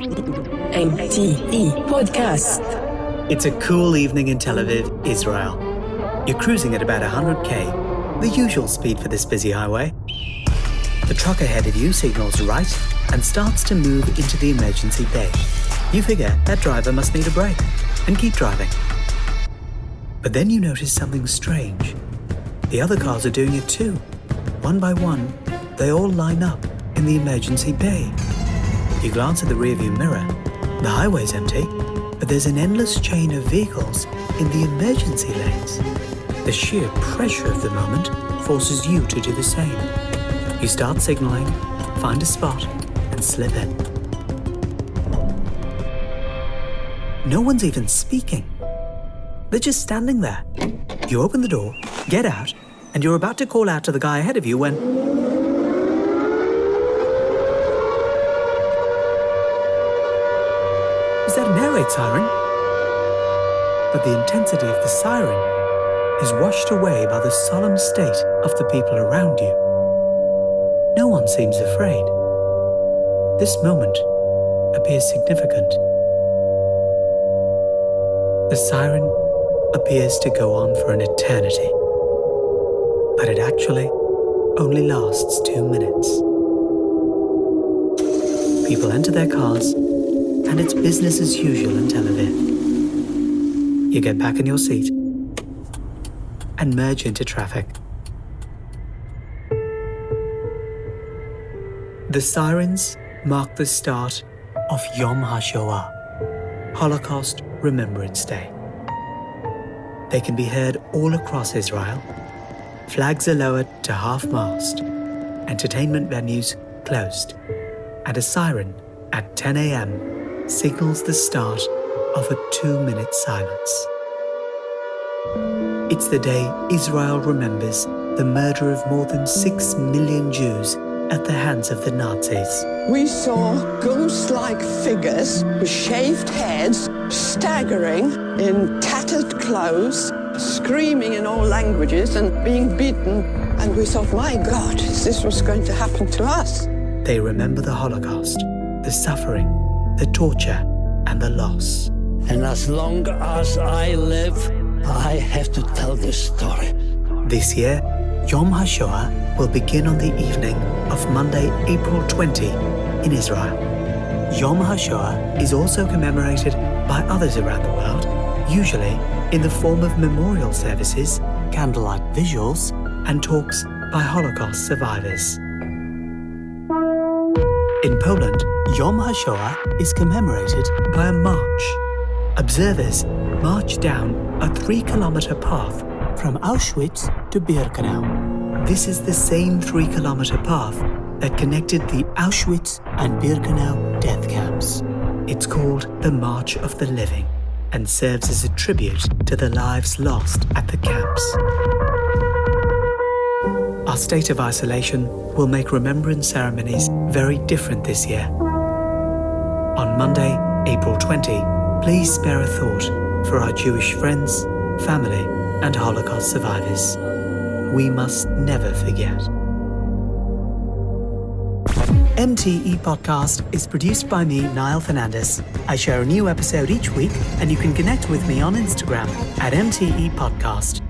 MTE Podcast. It's a cool evening in Tel Aviv, Israel. You're cruising at about 100k, the usual speed for this busy highway. The truck ahead of you signals right and starts to move into the emergency bay. You figure that driver must need a break and keep driving. But then you notice something strange. The other cars are doing it too. One by one, they all line up in the emergency bay. You glance at the rearview mirror. The highway's empty, but there's an endless chain of vehicles in the emergency lanes. The sheer pressure of the moment forces you to do the same. You start signaling, find a spot, and slip in. No one's even speaking. They're just standing there. You open the door, get out, and you're about to call out to the guy ahead of you when... Is that an air raid siren? But the intensity of the siren is washed away by the solemn state of the people around you. No one seems afraid. This moment appears significant. The siren appears to go on for an eternity, but it actually only lasts 2 minutes. People enter their cars, and it's business as usual in Tel Aviv. You get back in your seat and merge into traffic. The sirens mark the start of Yom HaShoah, Holocaust Remembrance Day. They can be heard all across Israel. Flags are lowered to half-mast, entertainment venues closed, and a siren at 10 a.m. signals the start of a 2-minute silence. It's the day Israel remembers the murder of more than 6 million Jews at the hands of the Nazis. We saw ghost-like figures with shaved heads, staggering in tattered clothes, screaming in all languages and being beaten. And we thought, my God, this was going to happen to us. They remember the Holocaust, the suffering, the torture, and the loss. And as long as I live, I have to tell this story. This year, Yom HaShoah will begin on the evening of Monday, April 20 in Israel. Yom HaShoah is also commemorated by others around the world, usually in the form of memorial services, candlelight visuals, and talks by Holocaust survivors. In Poland, Yom HaShoah is commemorated by a march. Observers march down a 3-kilometer path from Auschwitz to Birkenau. This is the same 3-kilometer path that connected the Auschwitz and Birkenau death camps. It's called the March of the Living and serves as a tribute to the lives lost at the camps. Our state of isolation will make remembrance ceremonies very different this year. On Monday, April 20, please spare a thought for our Jewish friends, family, and Holocaust survivors. We must never forget. MTE Podcast is produced by me, Niall Fernandez. I share a new episode each week, and you can connect with me on Instagram at MTE Podcast.